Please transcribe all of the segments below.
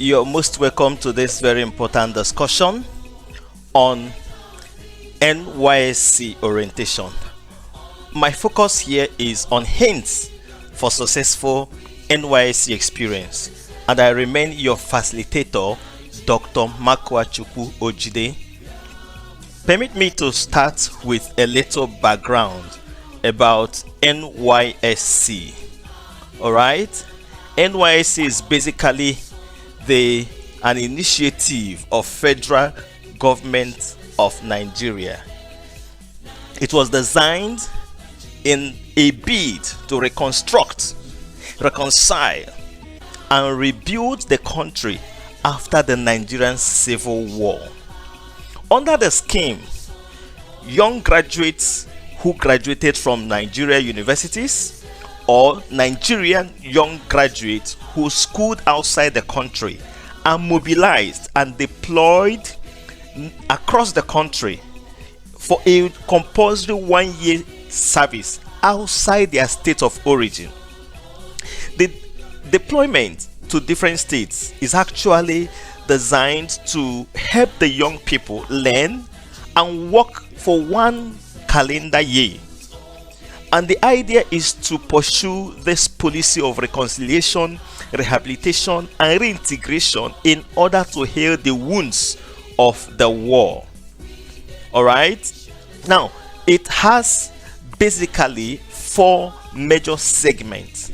You're most welcome to this very important discussion on NYSC orientation. My focus here is on hints for successful NYSC experience, and I remain your facilitator, Dr. Makuachukwu Ojide. Permit me to start with a little background about NYSC. Alright, NYSC is basically an initiative of federal government of Nigeria. It was designed in a bid to reconstruct, reconcile, and rebuild the country after the Nigerian Civil War. Under the scheme, young graduates who graduated from Nigeria universities or Nigerian young graduates who schooled outside the country are mobilized and deployed across the country for a compulsory 1-year service outside their state of origin. The deployment to different states is actually designed to help the young people learn and work for 1 calendar year. And the idea is to pursue this policy of reconciliation, rehabilitation, and reintegration in order to heal the wounds of the war. Alright? Now, it has basically 4 major segments.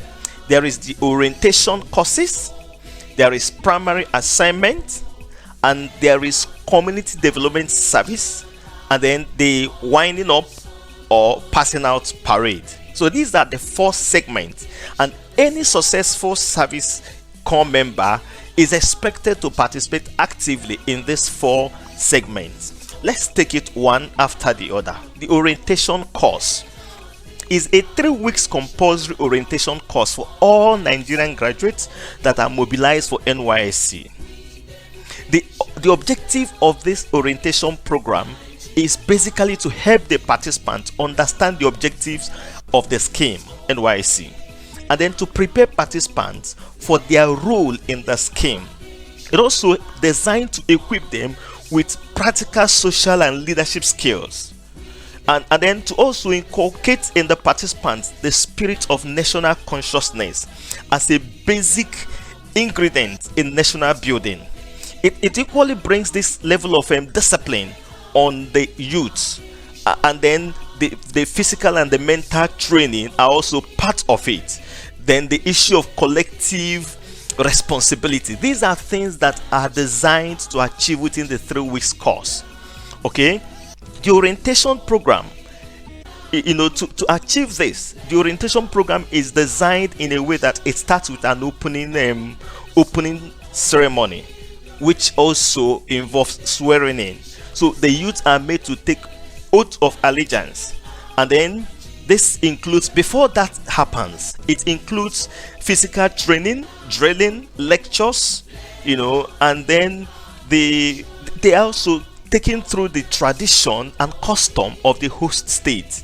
There is the orientation courses, there is primary assignment, and there is community development service, and then the winding up or passing out parade. So these are the 4 segments, and any successful service corps member is expected to participate actively in these 4 segments. Let's take it one after the other. The orientation course is a 3 weeks compulsory orientation course for all Nigerian graduates that are mobilized for NYSC. The objective of this orientation program is basically to help the participants understand the objectives of the scheme NYSC, and then to prepare participants for their role in the scheme. It also designed to equip them with practical social and leadership skills, and then to also inculcate in the participants the spirit of national consciousness as a basic ingredient in national building. It equally brings this level of discipline on the youth, and then the physical and the mental training are also part of it. Then the issue of collective responsibility, these are things that are designed to achieve within the 3 weeks course. Okay, the orientation program, to achieve this, the orientation program is designed in a way that it starts with an opening ceremony, which also involves swearing in. So the youth are made to take oath of allegiance, and then this includes, before that happens, it includes physical training, drilling, lectures, and then they are also taken through the tradition and custom of the host state.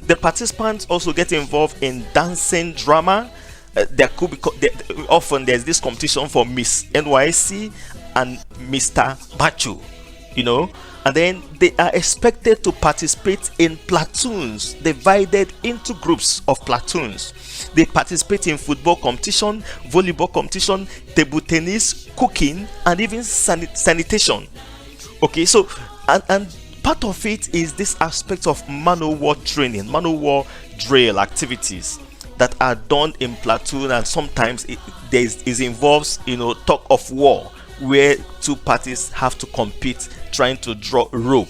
The participants also get involved in dancing, drama. There could be often there's this competition for Miss NYSC and Mr. Bachu, and then they are expected to participate in platoons divided into groups of platoons. They participate in football competition, volleyball competition, table tennis, cooking, and even sanitation. Okay, so and part of it is this aspect of man-o-war training, man-o-war drill activities that are done in platoon, and sometimes it involves talk of war, where 2 parties have to compete trying to draw rope.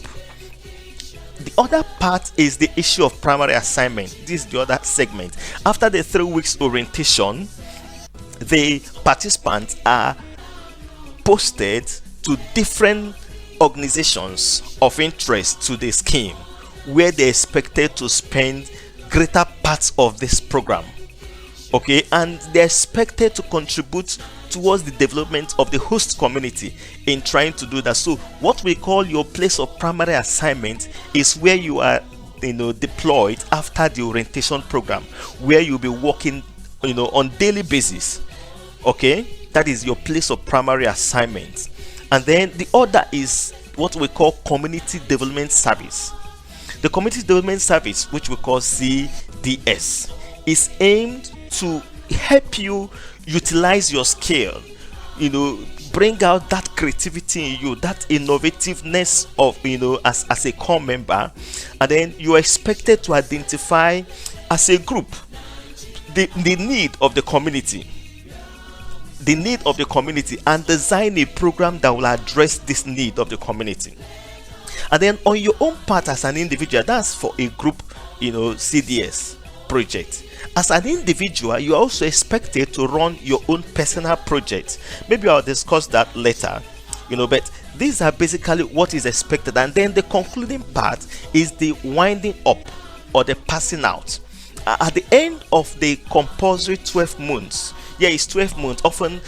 The other part is the issue of primary assignment. This is the other segment. After the 3 weeks orientation, the participants are posted to different organizations of interest to the scheme, where they're expected to spend greater parts of this program. Okay, and they're expected to contribute towards the development of the host community in trying to do that. So what we call your place of primary assignment is where you are deployed after the orientation program, where you'll be working on daily basis. Okay, That is your place of primary assignment. And then the other is what we call community development service. The community development service, which we call CDS, is aimed to help you utilize your skill, bring out that creativity in you, that innovativeness of, as a core member. And then you are expected to identify as a group the need of the community, and design a program that will address this need of the community. And then on your own part as an individual, that's for a group, CDS project. As an individual, you are also expected to run your own personal project. Maybe I'll discuss that later, but these are basically what is expected. And then the concluding part is the winding up or the passing out. At the end of the compulsory 12 months, it's 12 months. Often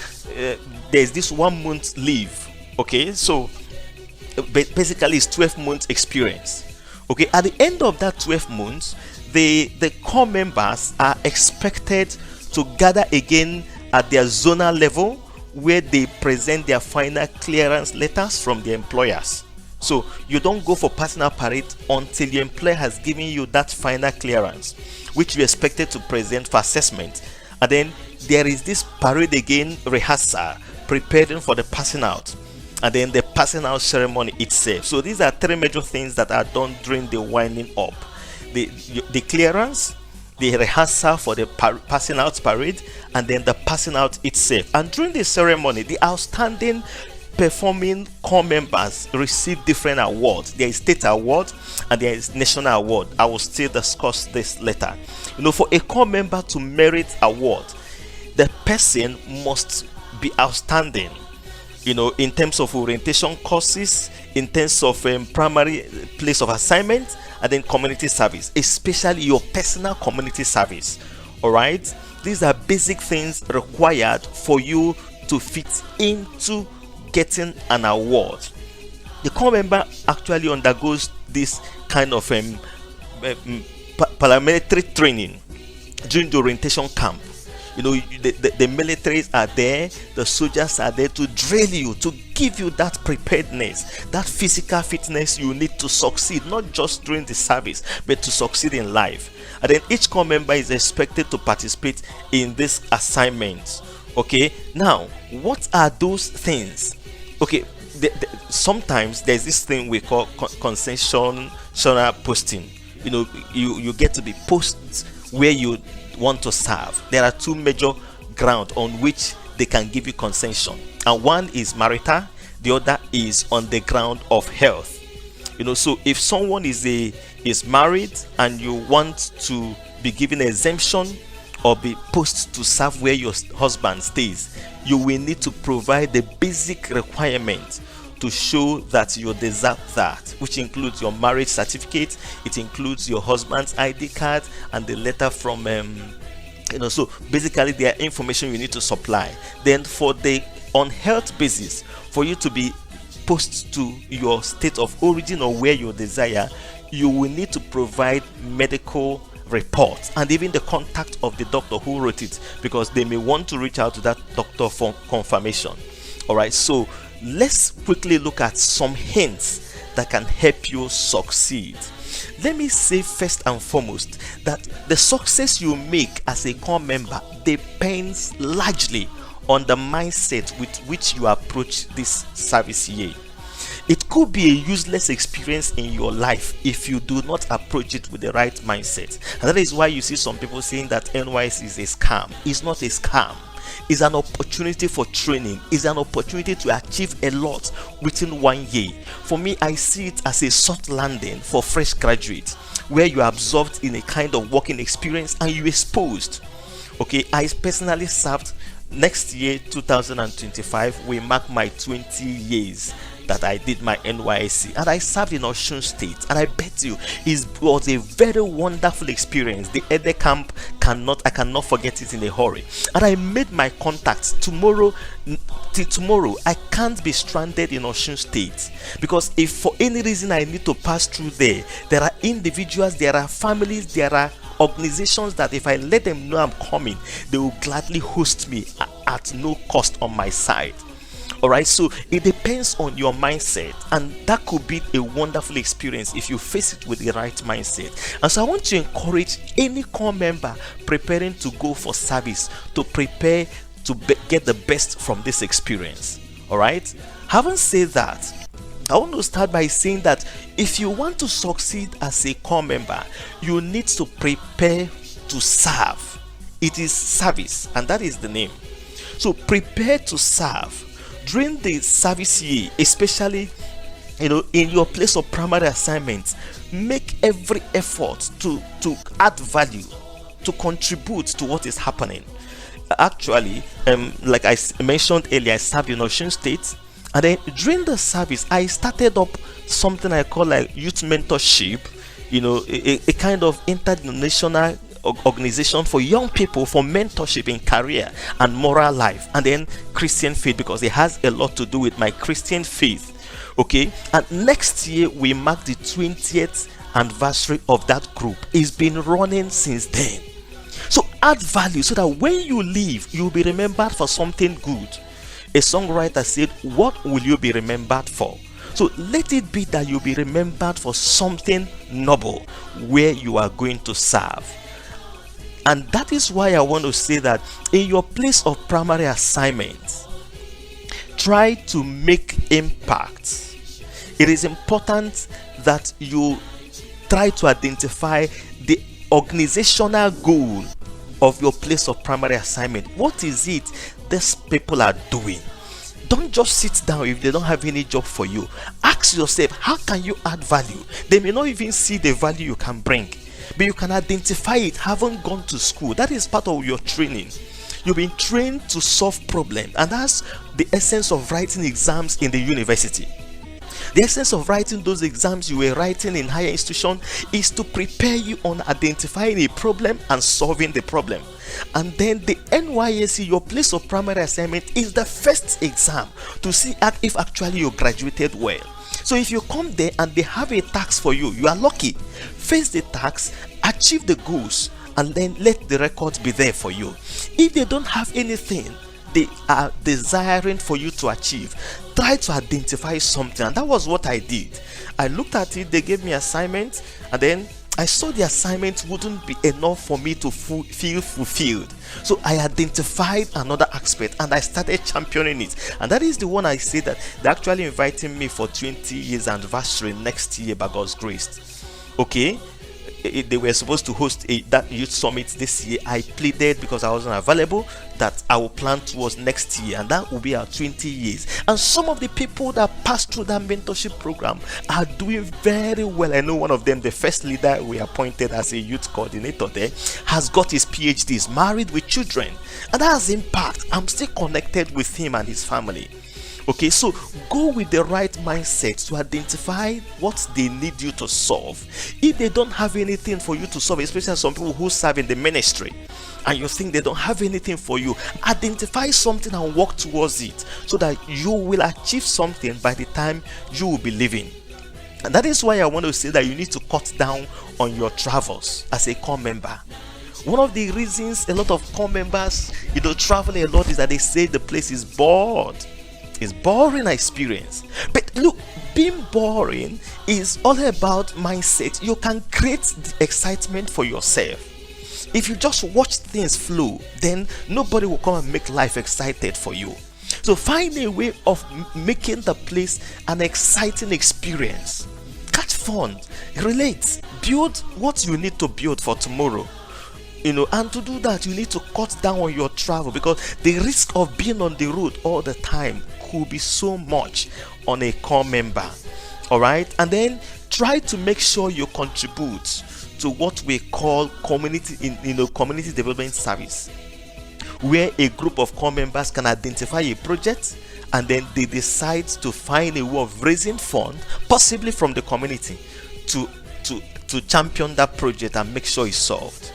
there's this 1 month leave. Okay, so basically it's 12 months experience. Okay, at the end of that 12 months, the core members are expected to gather again at their zonal level, where they present their final clearance letters from their employers. So you don't go for personal parade until your employer has given you that final clearance, which you expected to present for assessment. And then there is this parade again, rehearsal, preparing for the passing out, and then the passing out ceremony itself. So these are three major things that are done during the winding up: the clearance, the rehearsal for the passing out parade, and then the passing out itself. And during the ceremony, the outstanding performing core members receive different awards. There is state award and there is national award. I will still discuss this later. For a core member to merit award, the person must be outstanding, in terms of orientation courses, in terms of primary place of assignment, and then community service, especially your personal community service. All right, these are basic things required for you to fit into getting an award. The core member actually undergoes this kind of paramilitary training during the orientation camp. The militaries are there, the soldiers are there to drill you, to give you that preparedness, that physical fitness you need to succeed, not just during the service, but to succeed in life. And then each core member is expected to participate in this assignment. Okay, now what are those things? Okay, sometimes there's this thing we call concessional posting. You get to be posted where you want to serve. There are two major grounds on which they can give you concession, and one is marital, the other is on the ground of health. So if someone is married and you want to be given exemption or be posted to serve where your husband stays, you will need to provide the basic requirement to show that you deserve that, which includes your marriage certificate, it includes your husband's ID card, and the letter from so basically there are information you need to supply. Then for the on health basis, for you to be posted to your state of origin or where you desire, you will need to provide medical reports and even the contact of the doctor who wrote it, because they may want to reach out to that doctor for confirmation. All right, so let's quickly look at some hints that can help you succeed. Let me say first and foremost that the success you make as a core member depends largely on the mindset with which you approach this service year. It could be a useless experience in your life if you do not approach it with the right mindset. And that is why you see some people saying that NYSC is a scam. It's not a scam. It's an opportunity for training. It's an opportunity to achieve a lot within 1 year. For me, I see it as a soft landing for fresh graduates, where you are absorbed in a kind of working experience and you exposed. Okay, I personally served. Next year, 2025, we mark my 20 years that I did my NYSC, and I served in Osun State, and I bet you it was a very wonderful experience. The Ede camp I cannot forget it in a hurry, and I made my contacts. Till tomorrow I can't be stranded in Osun State, because if for any reason I need to pass through there are individuals, there are families, there are organizations that if I let them know I'm coming, they will gladly host me at no cost on my side. All right, so it depends on your mindset, and that could be a wonderful experience if you face it with the right mindset. And so I want to encourage any core member preparing to go for service to prepare to get the best from this experience. All right, having said that, I want to start by saying that if you want to succeed as a core member, you need to prepare to serve. It is service, and that is the name. So prepare to serve. During the service year, especially in your place of primary assignments, make every effort to add value, to contribute to what is happening. Actually, like I mentioned earlier, I served in Osun State, and then during the service I started up something I call like youth mentorship, a kind of interdenominational organization for young people for mentorship in career and moral life, and then Christian faith, because it has a lot to do with my Christian faith. Okay, and next year we mark the 20th anniversary of that group. It's been running since then. So add value so that when you leave, you'll be remembered for something good. A songwriter said, "What will you be remembered for?" So let it be that you'll be remembered for something noble where you are going to serve. And that is why I want to say that in your place of primary assignment, try to make impact. It is important that you try to identify the organizational goal of your place of primary assignment. What is it these people are doing? Don't just sit down if they don't have any job for you. Ask yourself, how can you add value? They may not even see the value you can bring, but you can identify it. Haven't gone to school. That is part of your training. You've been trained to solve problems, and that's the essence of writing exams in the university. The essence of writing those exams you were writing in higher institution is to prepare you on identifying a problem and solving the problem. And then the NYSC, your place of primary assignment, is the first exam to see if actually you graduated well. So if you come there and they have a task for you, you are lucky. Face the task, achieve the goals, and then let the records be there for you. If they don't have anything they are desiring for you to achieve, try to identify something. And that was what I did. I looked at it, they gave me assignments, and then I saw the assignment wouldn't be enough for me to feel fulfilled. So I identified another aspect and I started championing it. And that is the one I say that they're actually inviting me for 20 years anniversary next year by God's grace. Okay, they were supposed to host that youth summit this year. I pleaded, because I wasn't available, that I will plan towards next year, and that will be our 20 years. And some of the people that passed through that mentorship program are doing very well. I know one of them, the first leader we appointed as a youth coordinator there, has got his PhD, is married with children, and that has impact. I'm still connected with him and his family. Okay, so go with the right mindset to identify what they need you to solve. If they don't have anything for you to solve, especially some people who serve in the ministry, and you think they don't have anything for you, identify something and work towards it so that you will achieve something by the time you will be leaving. And that is why I want to say that you need to cut down on your travels as a core member. One of the reasons a lot of core members travel a lot is that they say the place is bored. It's boring experience. But look, being boring is all about mindset. You can create the excitement for yourself. If you just watch things flow, then nobody will come and make life excited for you. So find a way of making the place an exciting experience. Catch fun, relate, build what you need to build for tomorrow. And to do that, you need to cut down on your travel, because the risk of being on the road all the time could be so much on a core member. All right, and then try to make sure you contribute to what we call community development service, where a group of core members can identify a project and then they decide to find a way of raising funds, possibly from the community, to champion that project and make sure it's solved.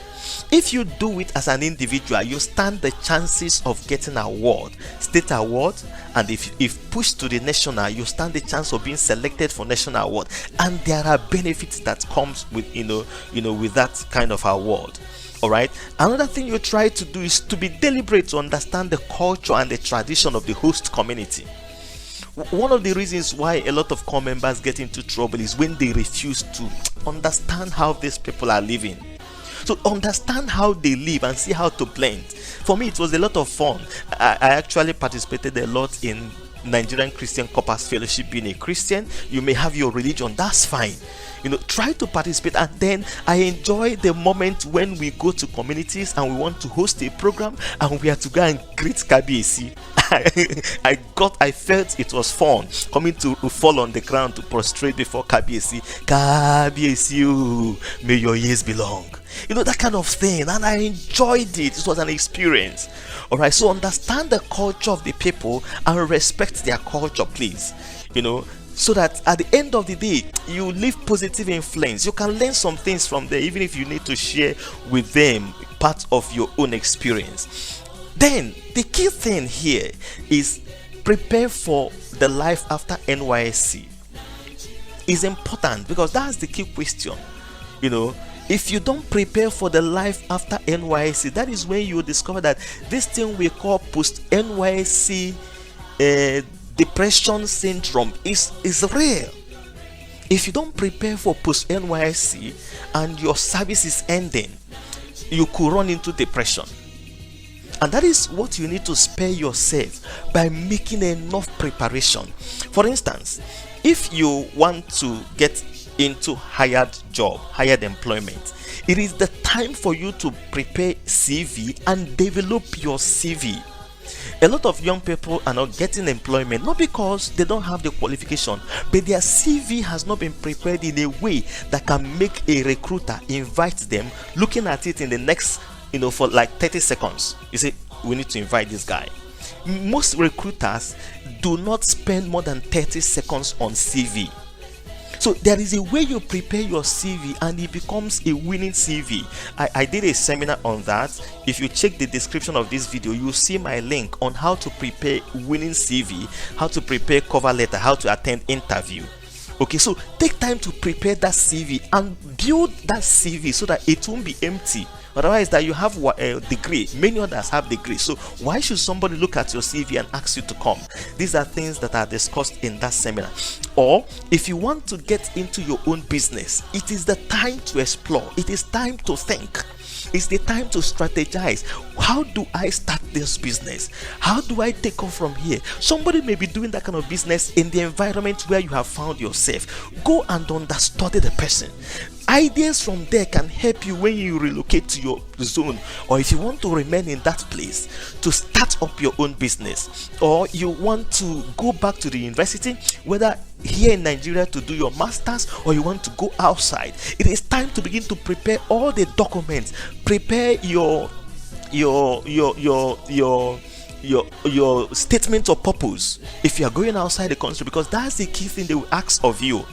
If you do it as an individual, you stand the chances of getting award, state award, and if pushed to the national, you stand the chance of being selected for national award. And there are benefits that comes with with that kind of award. All right. Another thing you try to do is to be deliberate to understand the culture and the tradition of the host community. One of the reasons why a lot of core members get into trouble is when they refuse to understand how these people are living. So understand how they live and see how to blend. For me, it was a lot of fun. I actually participated a lot in Nigerian Christian Corpus Fellowship. Being a Christian, you may have your religion, that's fine. Try to participate. And then I enjoy the moment when we go to communities and we want to host a program and we have to go and greet KBAC. I felt it was fun coming to fall on the ground to prostrate before KBAC. KBAC, may your years be long. That kind of thing, and I enjoyed it. It was an experience. All right, so understand the culture of the people and respect their culture, please. So that at the end of the day, you leave positive influence. You can learn some things from there, even if you need to share with them part of your own experience. Then the key thing here is prepare for the life after NYSC. It's important because that's the key question. If you don't prepare for the life after NYSC, that is when you discover that this thing we call post-NYSC depression syndrome is real. If you don't prepare for post-NYSC and your service is ending, you could run into depression. And that is what you need to spare yourself by making enough preparation. For instance, if you want to get into hired employment, it is the time for you to prepare CV and develop your CV. A lot of young people are not getting employment, not because they don't have the qualification, but their CV has not been prepared in a way that can make a recruiter invite them, looking at it in the next for like 30 seconds. You say, we need to invite this guy. Most recruiters do not spend more than 30 seconds on CV. So there is a way you prepare your CV and it becomes a winning CV. I did a seminar on that. If you check the description of this video, you'll see my link on how to prepare winning CV, how to prepare cover letter, how to attend interview. Okay, so take time to prepare that CV and build that CV so that it won't be empty. Otherwise, that you have a degree, many others have degrees. So why should somebody look at your CV and ask you to come? These are things that are discussed in that seminar. Or if you want to get into your own business, it is the time to explore. It is time to think. It's the time to strategize. How do I start this business? How do I take off from here? Somebody may be doing that kind of business in the environment where you have found yourself. Go and understudy the person. Ideas from there can help you when you relocate to your zone, or if you want to remain in that place to start up your own business, or you want to go back to the university, whether here in Nigeria to do your masters or you want to go outside. It is time to begin to prepare all the documents. Prepare your statement of purpose if you are going outside the country, because that's the key thing they will ask of you.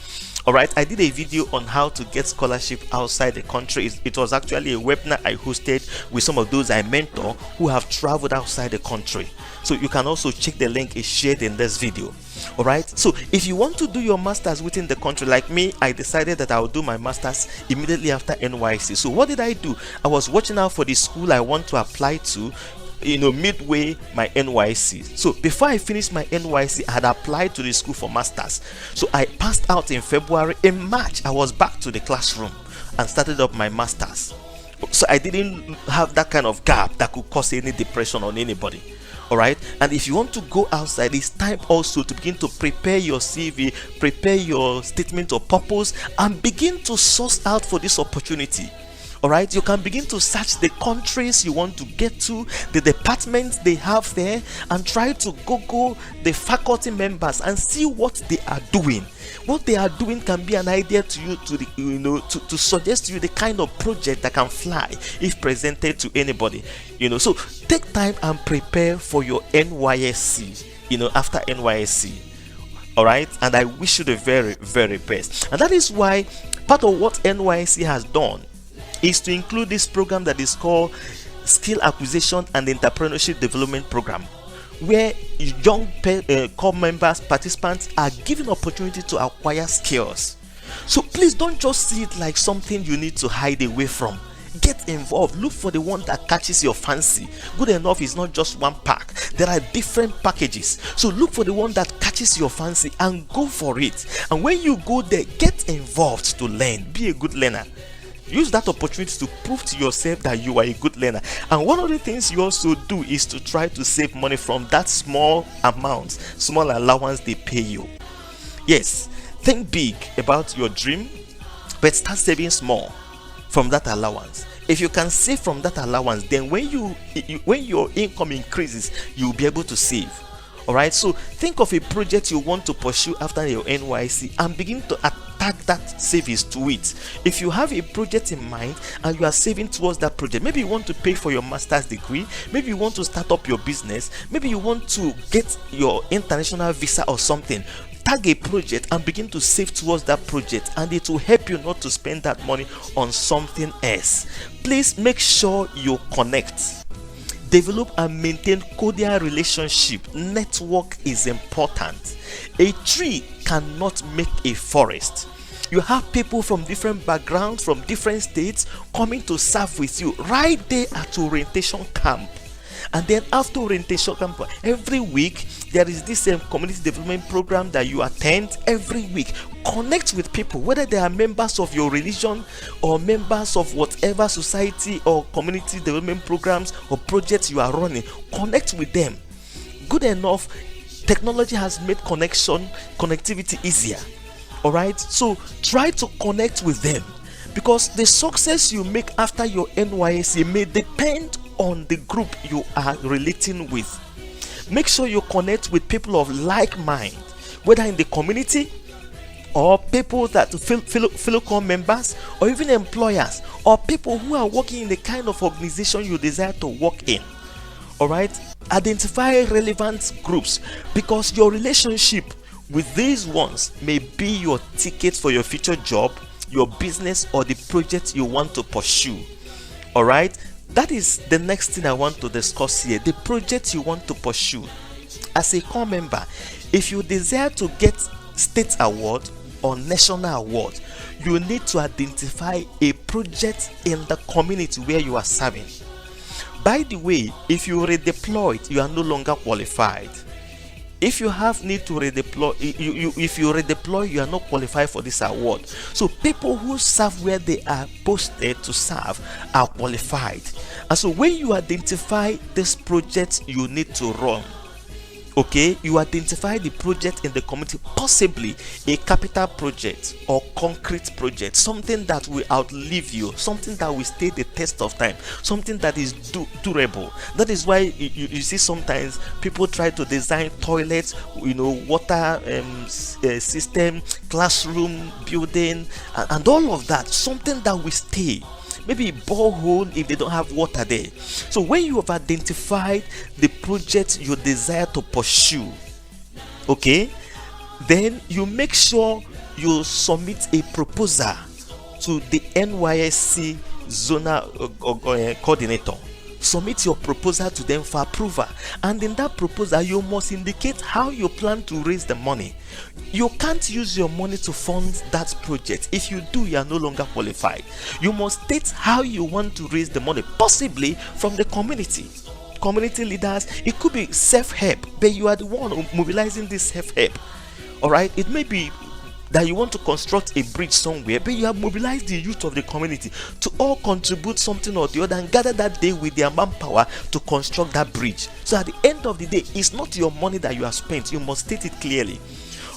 All right, I did a video on how to get scholarship outside the country. It was actually a webinar I hosted with some of those I mentor who have traveled outside the country. So you can also check the link is shared in this video. All right, so if you want to do your masters within the country, like me, I decided that I would do my masters immediately after NYSC. So what did I do? I was watching out for the school I want to apply to, midway my NYSC. So before I finished my NYSC, I had applied to the school for masters. So I passed out in February. In March, I was back to the classroom and started up my masters. So I didn't have that kind of gap that could cause any depression on anybody. All right, and if you want to go outside, it's time also to begin to prepare your CV, prepare your statement of purpose, and begin to source out for this opportunity. All right, you can begin to search the countries you want to get to, the departments they have there, and try to Google the faculty members and see what they are doing. What they are doing can be an idea to you to suggest to you the kind of project that can fly if presented to anybody. So take time and prepare for your NYSC. After NYSC. All right, and I wish you the very, very best. And that is why part of what NYSC has done is to include this program that is called Skill Acquisition and Entrepreneurship Development Program, where young core members, participants are given opportunity to acquire skills. So please don't just see it like something you need to hide away from. Get involved. Look for the one that catches your fancy. Good enough is not just one pack. There are different packages. So look for the one that catches your fancy and go for it. And when you go there, get involved to learn. Be a good learner. Use that opportunity to prove to yourself that you are a good learner. And one of the things you also do is to try to save money from that small amount, small allowance they pay you. Yes, think big about your dream, but start saving small from that allowance. If you can save from that allowance, then when your income increases, you'll be able to save. All right, so think of a project you want to pursue after your NYSC and begin to attack that savings to it. If you have a project in mind and you are saving towards that project, maybe you want to pay for your master's degree, maybe you want to start up your business, maybe you want to get your international visa or something. Tag a project and begin to save towards that project, and it will help you not to spend that money on something else. Please make sure you connect. Develop and maintain cordial relationship. Network is important. A tree cannot make a forest. You have people from different backgrounds, from different states coming to serve with you right there at orientation camp. And then after orientation camp, every week there is this community development program that you attend every week. Connect with people, whether they are members of your religion or members of whatever society or community development programs or projects you are running. Connect with them. Good enough, technology has made connectivity easier. All right, so try to connect with them, because the success you make after your NYSC may depend on the group you are relating with. Make sure you connect with people of like mind, whether in the community or people that fellow core members, or even employers, or people who are working in the kind of organization you desire to work in. All right, identify relevant groups, because your relationship with these ones may be your ticket for your future job, your business, or the project you want to pursue. All right, that is the next thing I want to discuss here, the project you want to pursue. As a core member, if you desire to get state award or national award, you need to identify a project in the community where you are serving. By the way, if you redeployed, you are no longer qualified. If you have need to redeploy, if you redeploy, you are not qualified for this award. So people who serve where they are posted to serve are qualified. And so when you identify this project you need to run, okay, you identify the project in the community, possibly a capital project or concrete project, something that will outlive you, something that will stay the test of time, something that is durable. That is why you see sometimes people try to design toilets, water system, classroom building, and all of that, something that will stay. Maybe a borehole if they don't have water there. So when you have identified the project you desire to pursue, okay, then you make sure you submit a proposal to the NYSC zonal coordinator. Submit your proposal to them for approval, and in that proposal you must indicate how you plan to raise the money. You can't use your money to fund that project. If you do, you are no longer qualified. You must state how you want to raise the money, possibly from the community leaders. It could be self-help, but you are the one mobilizing this self-help. All right, it may be that you want to construct a bridge somewhere, but you have mobilized the youth of the community to all contribute something or the other and gather that day with their manpower to construct that bridge. So at the end of the day, it's not your money that you have spent. You must state it clearly.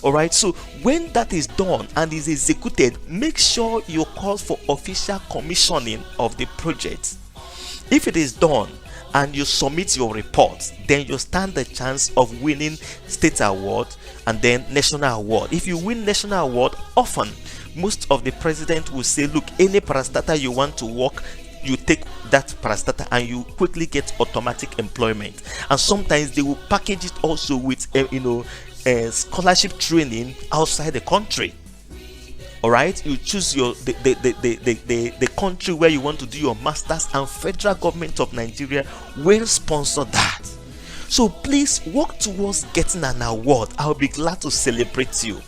All right, so when that is done and is executed, make sure you call for official commissioning of the project. If it is done and you submit your report, then you stand the chance of winning state award and then national award. If you win national award, often most of the president will say, look, any parastatal you want to work, you take that parastatal and you quickly get automatic employment. And sometimes they will package it also with scholarship training outside the country. All right, you choose your the country where you want to do your masters, and federal government of Nigeria will sponsor that. So please work towards getting an award. I'll be glad to celebrate you.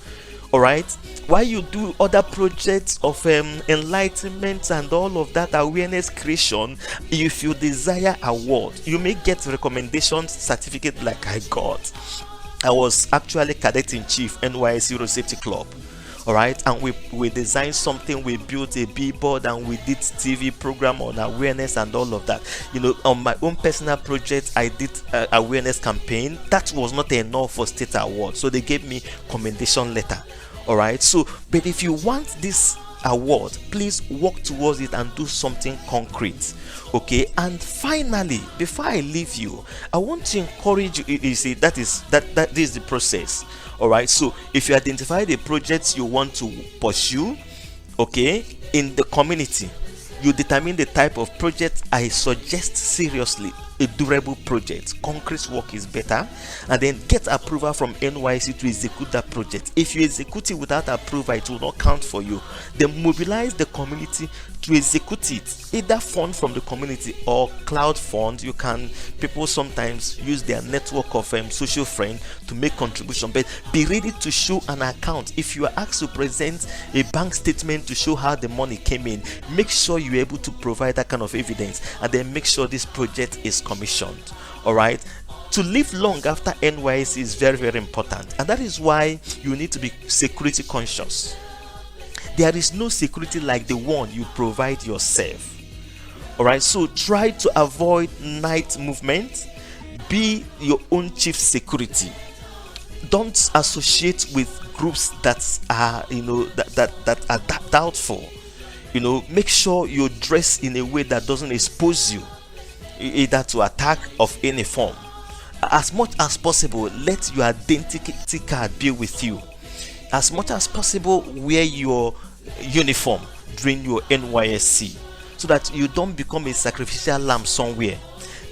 All right, while you do other projects of enlightenment and all of that awareness creation, if you desire award, you may get recommendation certificate like I got. I was actually cadet in chief NYSC Road Safety Club. All right, and we designed something, we built a billboard, and we did TV program on awareness and all of that. On my own personal project, I did awareness campaign. That was not enough for state award, so they gave me commendation letter. All right, so but if you want this award, please work towards it and do something concrete. Okay, and finally, before I leave you, I want to encourage you. You see, that is the process. All right, so if you identify the projects you want to pursue, okay, in the community, you determine the type of project. I suggest seriously a durable project. Concrete work is better, and then get approval from NYSC to execute that project. If you execute it without approval, it will not count for you. Then mobilize the community to execute it, either fund from the community or cloud fund. People sometimes use their network of social friends to make contribution, but be ready to show an account. If you are asked to present a bank statement to show how the money came in, make sure you're able to provide that kind of evidence, and then make sure this project is commissioned. All right, to live long after NYSC is very, very important, and that is why you need to be security conscious. There is no security like the one you provide yourself. All right, so try to avoid night movement. Be your own chief security. Don't associate with groups that are that are doubtful. Make sure you dress in a way that doesn't expose you either to attack of any form. As much as possible, let your identity card be with you. As much as possible, wear your uniform during your NYSC, so that you don't become a sacrificial lamb somewhere.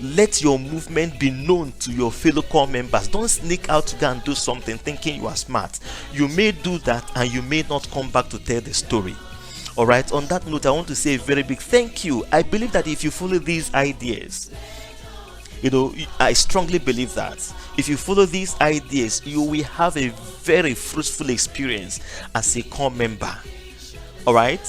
Let your movement be known to your fellow corps members. Don't sneak out to go and do something thinking you are smart. You may do that, and you may not come back to tell the story. All right, on that note, I want to say a very big thank you. I believe that if you follow these ideas, I strongly believe that if you follow these ideas, you will have a very fruitful experience as a corps member. All right,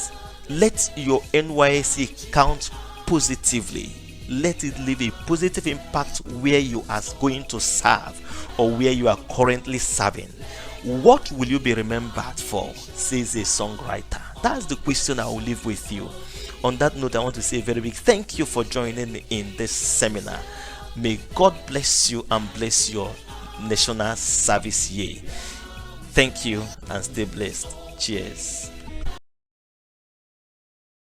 let your NYSC count positively. Let it leave a positive impact where you are going to serve or where you are currently serving. What will you be remembered for, says a songwriter? That's the question I will leave with you. On that note, I want to say a very big thank you for joining in this seminar. May God bless you and bless your national service year. Thank you and stay blessed. Cheers.